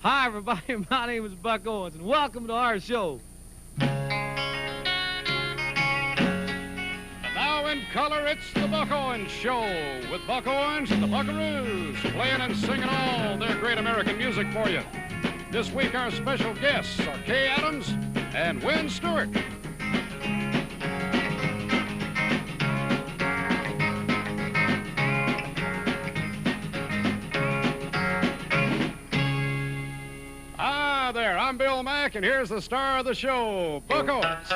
Hi, everybody. My name is Buck Owens, and welcome to our show. And now in color, it's the Buck Owens Show with Buck Owens and the Buckaroos playing and singing all their great American music for you. This week, our special guests are Kay Adams and Wynn Stewart. There, I'm Bill Mack, and here's the star of the show, Buck Owens.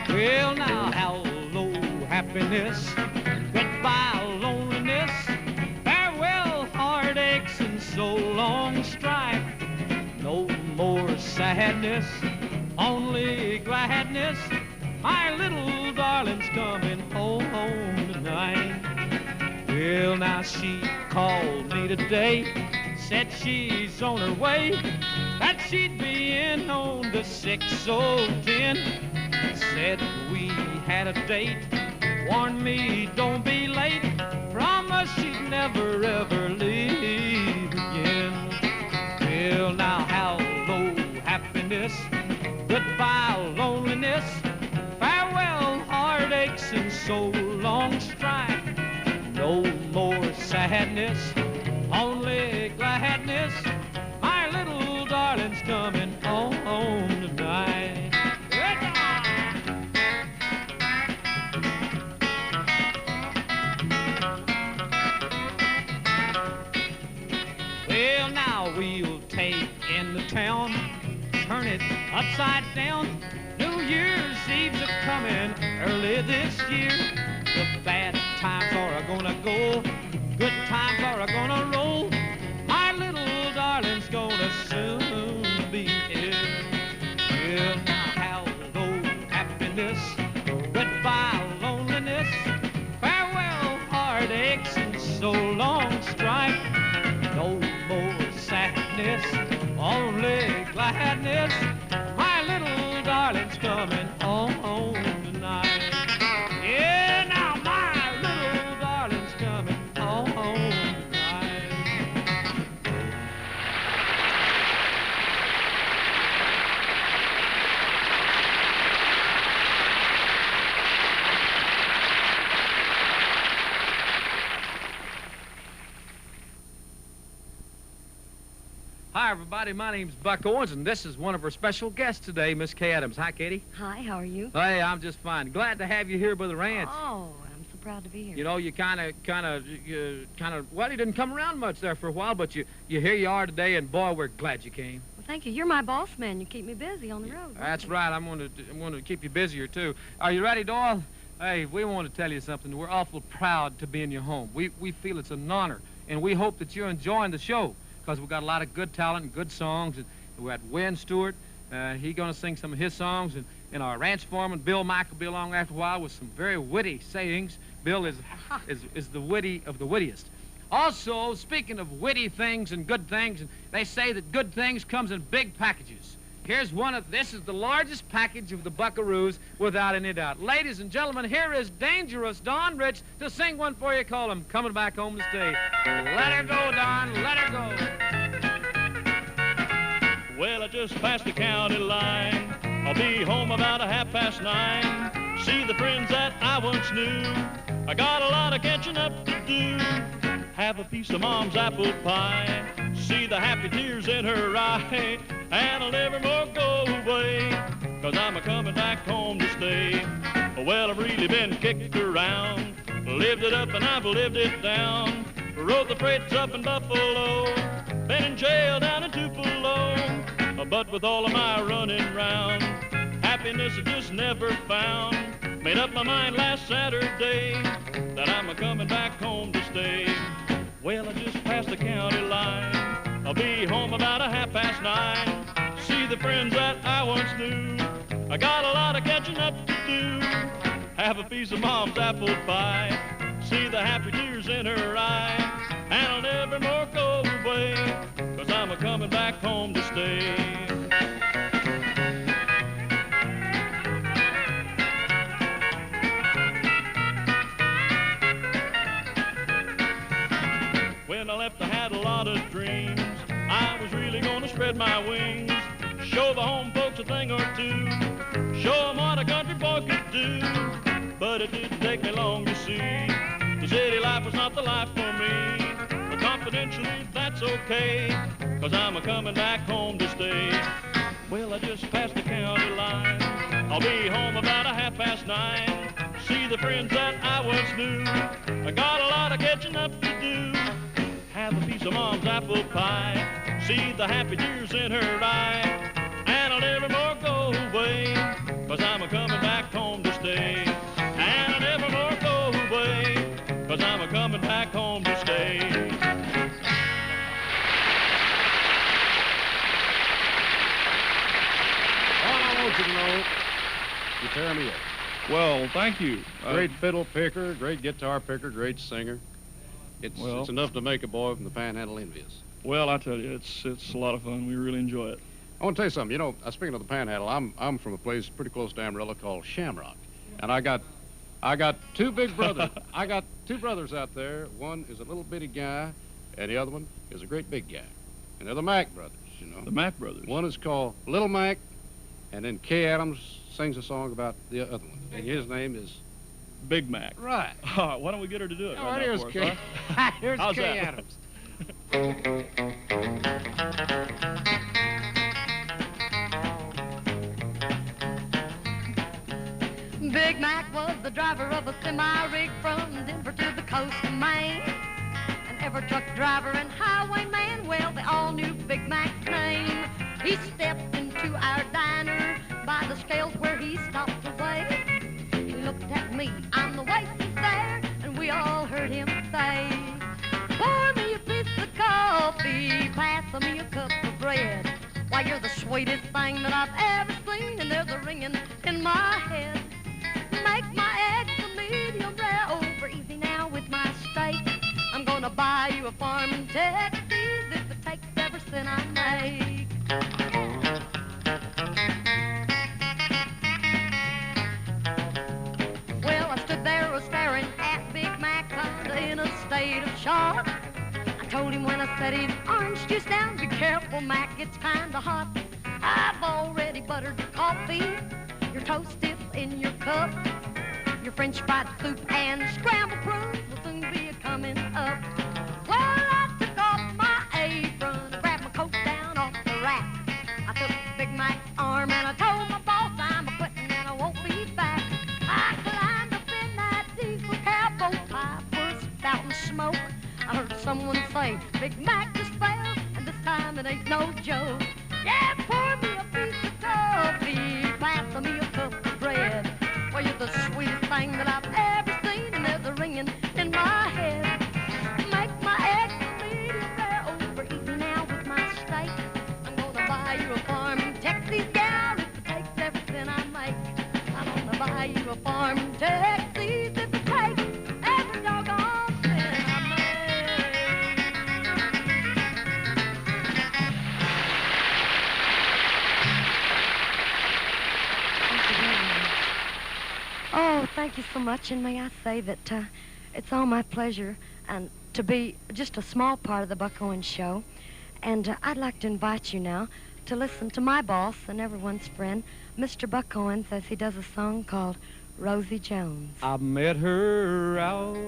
Well, now, hello, happiness. Goodbye, loneliness. Farewell, heartaches, and so long strife. No more sadness, only gladness. My little darling's coming home tonight. Well, now she called me today, said she's on her way, that she'd be in on the 6:10. Said we had a date, warned me don't be late, promised she'd never ever leave again. Well, now hello, happiness, goodbye, loneliness. Farewell, heartaches, and so long strife. No more sadness, only gladness. My little darling's coming home tonight. Well, now we'll take in the town, turn it upside down. New Year's Eve's a-coming early this year. The bad times are gonna go, good times are gonna roll. My little darling's gonna soon be here. Well, now hello, happiness, goodbye, loneliness. Farewell, heartaches, and so long strife. No more sadness, only gladness. My little darling's coming home tonight. Yeah, now my little darling's coming home tonight. Hi, everybody. My name's Buck Owens, and this is one of our special guests today, Miss Kay Adams. Hi, Katie. Hi, how are you? Hey, I'm just fine. Glad to have you here by the ranch. Oh, I'm so proud to be here. You know, you kind of, well, you didn't come around much there for a while, but here you are today, and boy, we're glad you came. Well, thank you. You're my boss man. You keep me busy on the road. That's right. I'm going to keep you busier, too. Are you ready, Doyle? Hey, we want to tell you something. We're awful proud to be in your home. We feel it's an honor, and we hope that you're enjoying the show, because we've got a lot of good talent and good songs. And we're at Wynn Stewart. He's going to sing some of his songs. And our ranch foreman, Bill Mack, will be along after a while with some very witty sayings. Bill is the witty of the wittiest. Also, speaking of witty things and good things, they say that good things comes in big packages. Here's one of, this is the largest package of the Buckaroos, without any doubt. Ladies and gentlemen, here is Dangerous Don Rich to sing one for you, call him Coming Back Home to Stay. Let her go, Don, let her go. Well, I just passed the county line. I'll be home about 9:30. See the friends that I once knew. I got a lot of catching up to do. Have a piece of Mom's apple pie. See the happy tears in her eye. And I'll never more go away, 'cause I'm a-coming back home to stay. Well, I've really been kicked around, lived it up and I've lived it down. Rode the freights up in Buffalo, been in jail down in Tupelo. But with all of my running round, happiness I just never found. Made up my mind last Saturday that I'm a-coming back home to stay. Well, I just passed the county line. I'll be home about 9:30. See the friends that I once knew. I got a lot of catching up to do. Have a piece of Mom's apple pie. See the happy tears in her eye. And I'll never more go away, 'cause I'm a-coming back home to stay. lot of dreams. I was really gonna spread my wings, show the home folks a thing or two, show them what a country boy could do. But it didn't take me long to see the city life was not the life for me. But confidentially, that's okay, 'cause I'm a-coming back home to stay. Well, I just passed the county line. I'll be home about 9:30. See the friends that I once knew. I got a lot of catching up to do. Have a piece of Mom's apple pie. See the happy tears in her eye. And I'll never more go away, 'cause I'm a-coming back home to stay. And I'll never more go away, 'cause I'm a-coming back home to stay. All I want you to know, you tear me up. Well, thank you. Great fiddle picker, great guitar picker, great singer. It's enough to make a boy from the Panhandle envious. Well, I tell you, it's a lot of fun. We really enjoy it. I want to tell you something. You know, speaking of the Panhandle, I'm from a place pretty close to Amarillo called Shamrock, and I got two big brothers. I got two brothers out there. One is a little bitty guy, and the other one is a great big guy. And they're the Mac brothers, you know. The Mac brothers. One is called Little Mac, and then Kay Adams sings a song about the other one, and his name is Big Mac. Right. Why don't we get her to do it? All right right, now here's for us, Kay. huh? Here's How's Kay that? Adams. Big Mac was the driver of a semi-rig from Denver to the coast of Maine. And every truck driver and highwayman, well, they all knew Big Mac's name. He stepped into our diner by the scales where he stopped to weigh. He looked at me, I'm the waitress there, and we all heard him say, pour me a piece of coffee, pass me a cup of bread. Why, you're the sweetest thing that I've ever seen, and there's a ringing in my head. Make my eggs a medium rare, over easy now with my steak. I'm gonna buy you a farm in Texas if it takes every cent I make. Well, I stood there staring at Big Mac, kinda in a state of shock. I told him when I said he'd orange juice down, be careful, Mac, it's kinda hot. I've already buttered your coffee, your toast is in your cup. Your French fried soup and scrambled prunes will soon be a-coming up. Well, I took off my apron, grabbed my coat down off the rack. I took Big Mac's arm and I told my boss I'm a-quitting and I won't be back. I climbed up in that diesel cab, both pipe was spouting smoke. I heard someone say, Big Mac just fell, and this time it ain't no joke. Yeah, pour me a piece of coffee, pass me a cup of bread. Well, you're the sweetest thing that I've ever seen, and there's a ringing in my head. Make my eggs a medium rare, over easy now with my steak. I'm gonna buy you a farm in Texas, gal, if it takes everything I make. I'm gonna buy you a farm in Texas if it takes every doggone cent I make. Oh, thank you so much, and may I say that it's all my pleasure and to be just a small part of the Buck Owens show. And I'd like to invite you now to listen to my boss and everyone's friend, Mr. Buck Owens, as he does a song called Rosie Jones. I met her out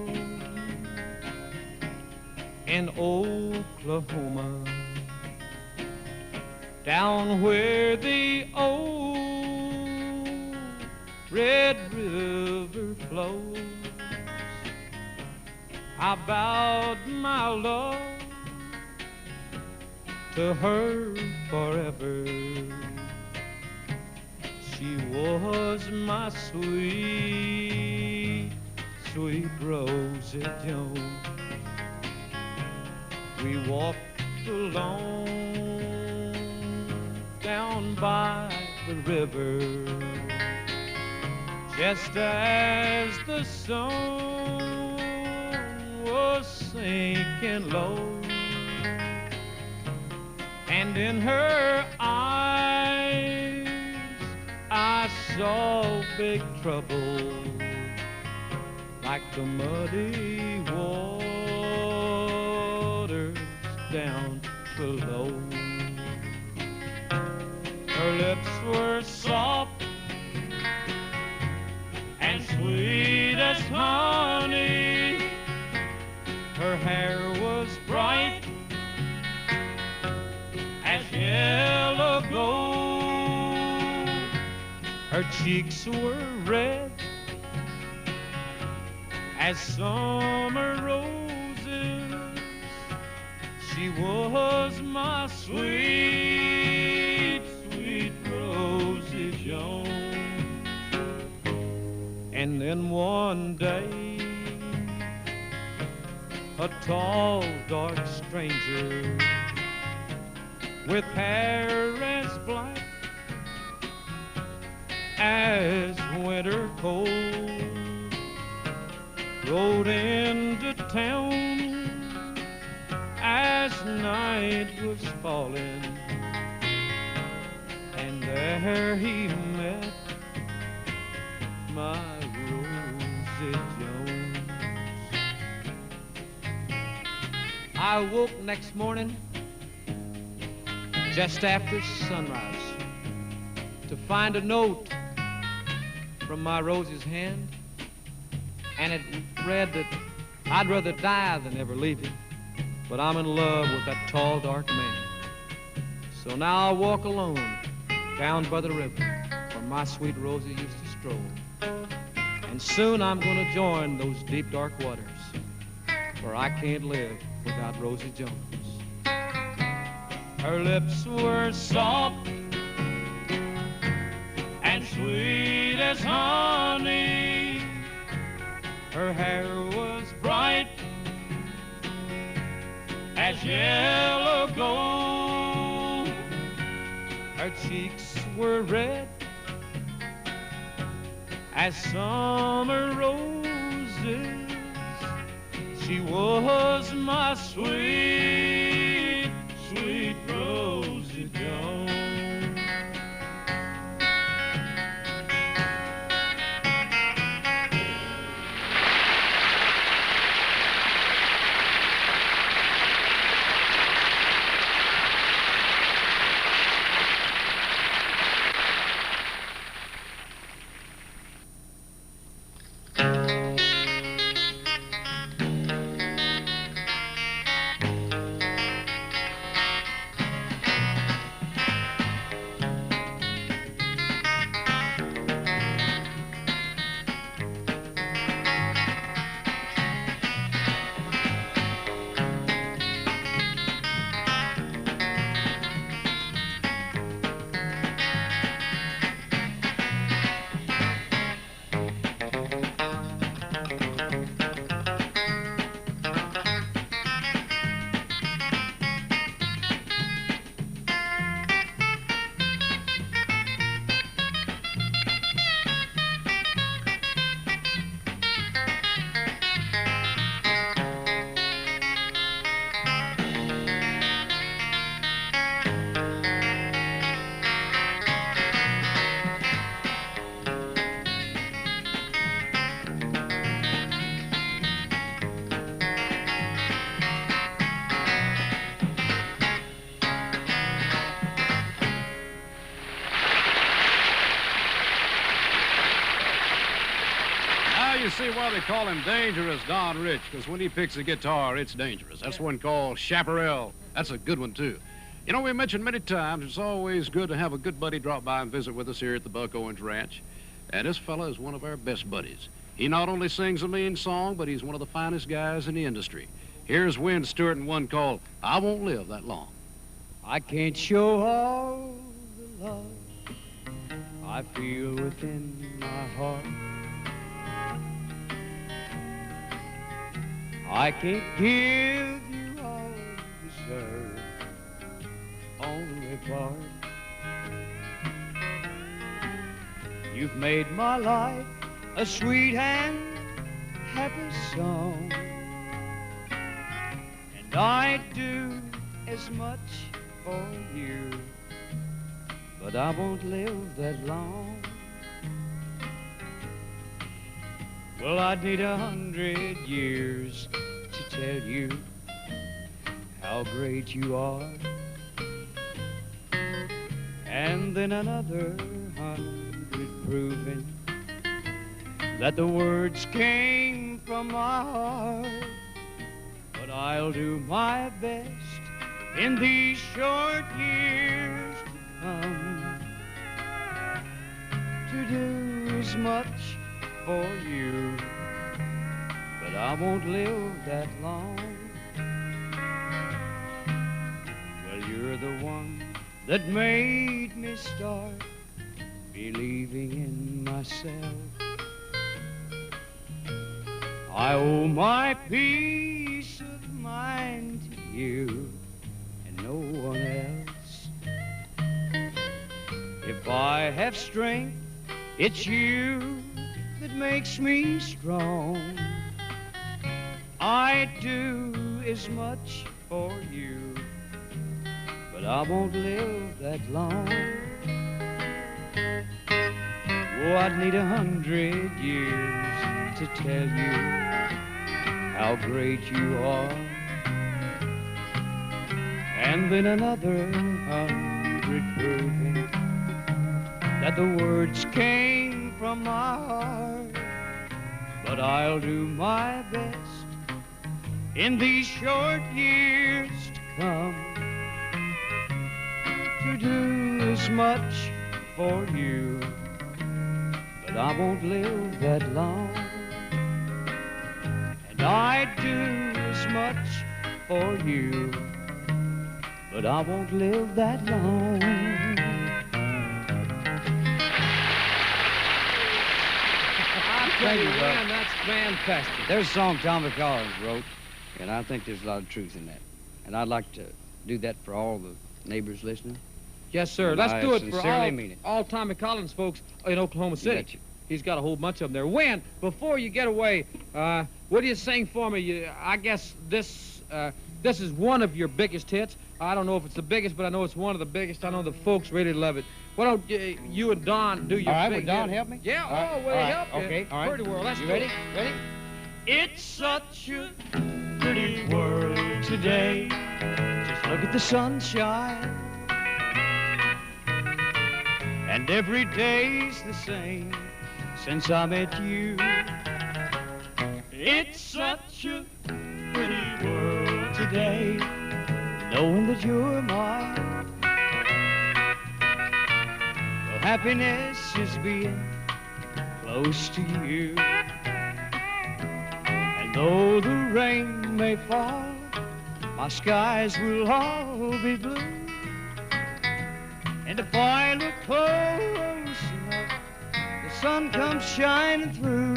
in Oklahoma, down where the old Red River flows. I vowed my love to her forever. She was my sweet, sweet Rosie Jones. We walked alone down by the river, just as the sun was sinking low, and in her eyes I saw big trouble, like the muddy waters down below. Her lips were soft and sweet as honey. Her hair was bright as yellow gold. Her cheeks were red as summer roses. She was my sweet, sweet Rosie Jones. And then one day, a tall, dark stranger with hair as black as winter cold rode into town as night was falling, and there he met my Rosie Jones. I woke next morning just after sunrise to find a note from my Rosie's hand, and it read that I'd rather die than ever leave him, but I'm in love with that tall, dark man. So now I'll walk alone down by the river where my sweet Rosie used to stroll. And soon I'm gonna join those deep, dark waters where I can't live without Rosie Jones. Her lips were soft and sweet as honey. Her hair was bright as yellow gold. Her cheeks were red as summer roses. She was my sweet, sweet Rosie Jones. You see why they call him Dangerous Don Rich, because when he picks a guitar, it's dangerous. That's one called Chaparral. That's a good one, too. You know, we mentioned many times it's always good to have a good buddy drop by and visit with us here at the Buck Owens Ranch. And this fella is one of our best buddies. He not only sings a mean song, but he's one of the finest guys in the industry. Here's Wynn Stewart in one called I Won't Live That Long. I can't show all the love I feel within my heart. I can't give you all you deserve, only part. You've made my life a sweet and happy song, and I'd do as much for you, but I won't live that long. Well, I'd need 100 years to tell you how great you are. And then another 100 proving that the words came from my heart. But I'll do my best in these short years to come to do as much for you. But I won't live that long. Well, you're the one that made me start believing in myself. I owe my peace of mind to you and no one else. If I have strength, it's you that makes me strong. I'd do as much for you, but I won't live that long. Oh, I'd need 100 years to tell you how great you are. And then another 100 proving that the words came from my heart. But I'll do my best in these short years to come to do as much for you, but I won't live that long. And I'd do as much for you, but I won't live that long. Thank you, man. That's fantastic. There's a song Tommy Collins wrote, and I think there's a lot of truth in that. And I'd like to do that for all the neighbors listening. Yes, sir. And Let's I do it for sincerely mean it. all Tommy Collins folks in Oklahoma City. betcha. He's got a whole bunch of them there. Wynn, before you get away, what do you sing for me? I guess this is one of your biggest hits. I don't know if it's the biggest, but I know it's one of the biggest. I know the folks really love it. Why don't you and Don do your All right, big will Don hit? help me? Yeah, All right, oh, will all he right, help you? okay, all right. Pretty well. Let's You do ready? it. Ready? It's such a pretty world today. Just look at the sunshine. And every day's the same since I met you. It's such a pretty world today, knowing that you're mine. Well, happiness is being close to you. And though the rain may fall, my skies will all be blue. And if I look close enough, the sun comes shining through.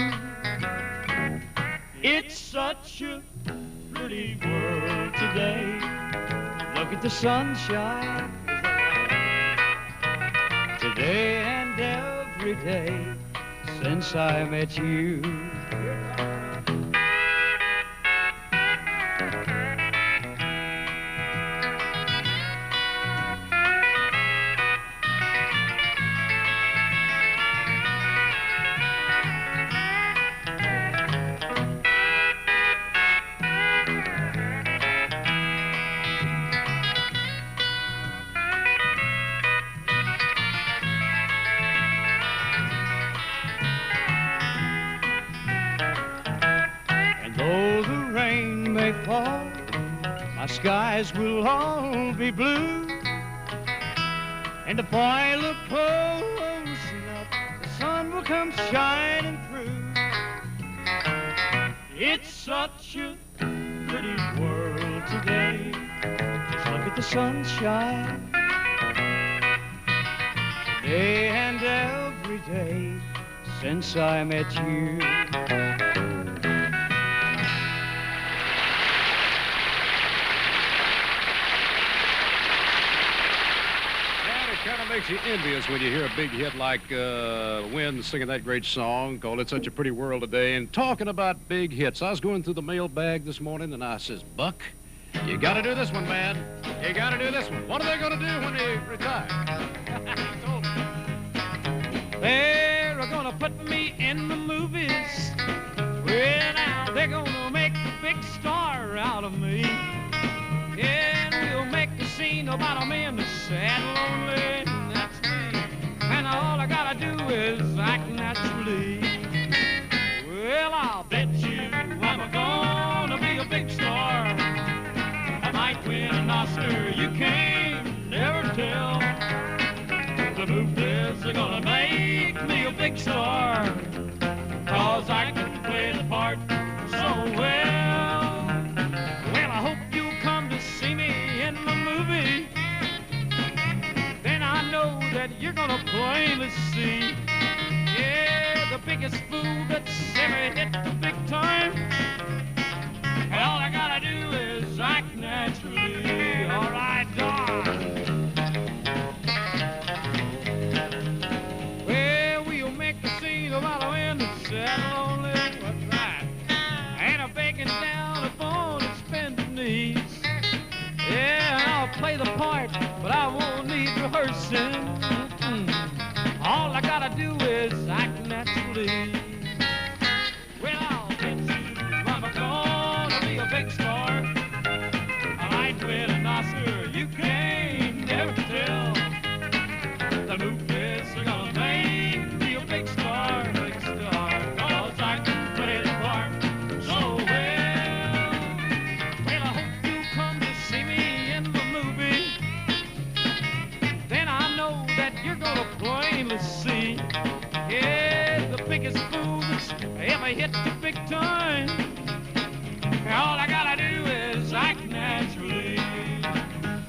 It's such a pretty world today. Look at the sunshine today and every day since I met you. Though the rain may fall, my skies will all be blue. And if I look close enough, the sun will come shining through. It's such a pretty world today. Just look at the sunshine today and every day since I met you. Kind of makes you envious when you hear a big hit like Wynn singing that great song called It's Such a Pretty World Today. And talking about big hits, I was going through the mailbag this morning and I says, Buck, you got to do this one, man. You got to do this one. What are they going to do when they retire? They're gonna put me in the movies. Well, now they're gonna make a big star out of me. And we'll make a scene about a man that's sad and lonely. That's me. And all I gotta do is act naturally. Well, I'll bet you I'm gonna be a big star. I might win an Oscar, you can't never tell. The movies are gonna make me a big star, 'cause I can play the part so well. Well, I hope you'll come to see me in the movie. Then I know that you're gonna plainly see, yeah, the biggest fool that's ever hit the big time. And all I gotta do is act naturally. All right, Don. Well, we'll make a scene about a man that's sad and lonely. What's that? And a begging down upon his bended knees. Yeah, and I'll play the part, but I won't need rehearsing. All I gotta do is act naturally. Well, I'll bet you I'm gonna be a big star. I might win an Oscar, you can't never tell. The movies are gonna make me a big star, 'cause I can play the part so well. Well, I hope you come to see me in the movie. Then I know that you're gonna plainly see, yeah, the biggest fool that's ever hit the big time. All I gotta do is act naturally.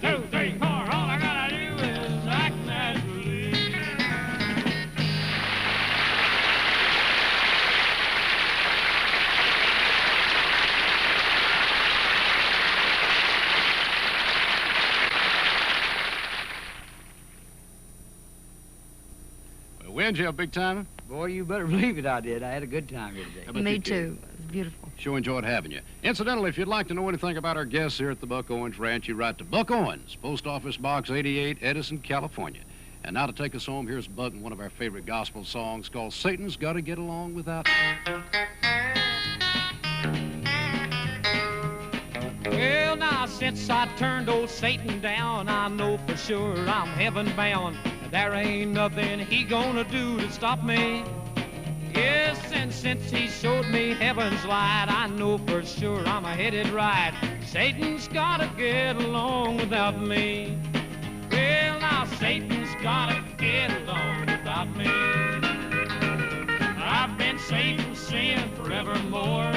2, 3, 4. All I gotta do is act naturally. Well, Wynn, you have a big time? Boy, you better believe it, I did. I had a good time here today. I bet Me you did. too. It was beautiful. Sure enjoyed having you. Incidentally, if you'd like to know anything about our guests here at the Buck Owens Ranch, you write to Buck Owens, Post Office Box 88, Edison, California. And now to take us home, here's Buck in one of our favorite gospel songs called Satan's Gotta Get Along Without Me. Well, now, since I turned old Satan down, I know for sure I'm heaven bound. There ain't nothing he gonna do to stop me. Yes, and since he showed me heaven's light, I know for sure I'm headed right. Satan's gotta get along without me. Well, now, Satan's gotta get along without me. I've been saved from sin forevermore.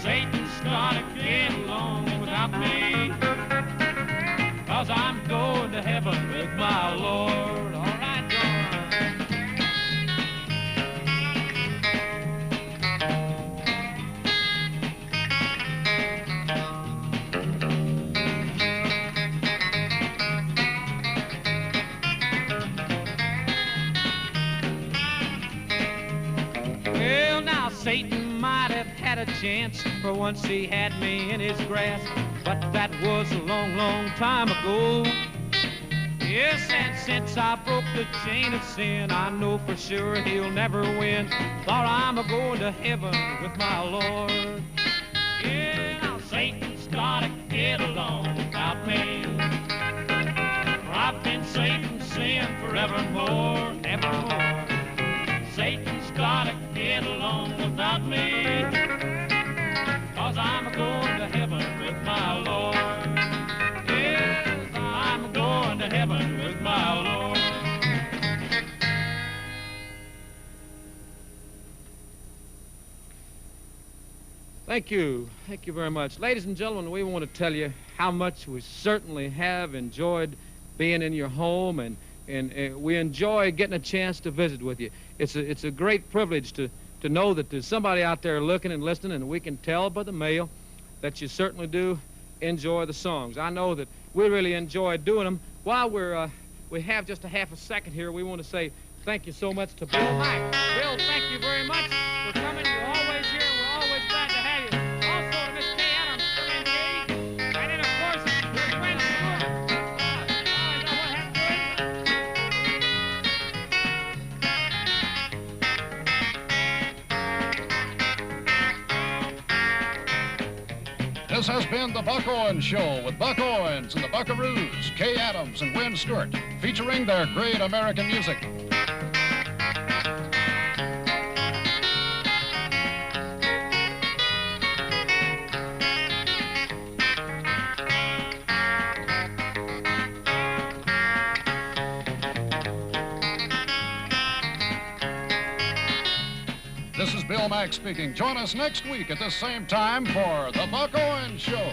Satan's gotta get along without me, 'cause I'm going to heaven with my Lord. All right, Lord. Well, now, Satan might have had a chance, for once he had me in his grasp, but that was a long, long time ago. Yes, and since I broke the chain of sin, I know for sure he'll never win. Thought I'm a-going to heaven with my Lord. Yeah, now Satan's gotta get along without me. For I've been saved from sin forevermore, evermore. Satan's gotta get along without me, 'cause I'm a-going to heaven with my Lord. Yes, I'm going to heaven with my Lord. Thank you. Thank you very much. Ladies and gentlemen, we want to tell you how much we certainly have enjoyed being in your home, and we enjoy getting a chance to visit with you. It's a great privilege to know that there's somebody out there looking and listening, and we can tell by the mail that you certainly do enjoy the songs. I know that we really enjoy doing them. While we have just a half a second here, we want to say thank you so much to Bill Mack. Bill, thank you very much for coming. You're always here. We're always glad to have you. Also to Miss Kay Adams, still engaged. And then, of course, your friend Stewart. Is that what happened to him? This has been the Buck Owens Show with Buck Owens and the Buckaroos, Kay Adams and Wynn Stewart, featuring their great American music. This is Bill Mack speaking. Join us next week at the same time for the Buck Owens Show.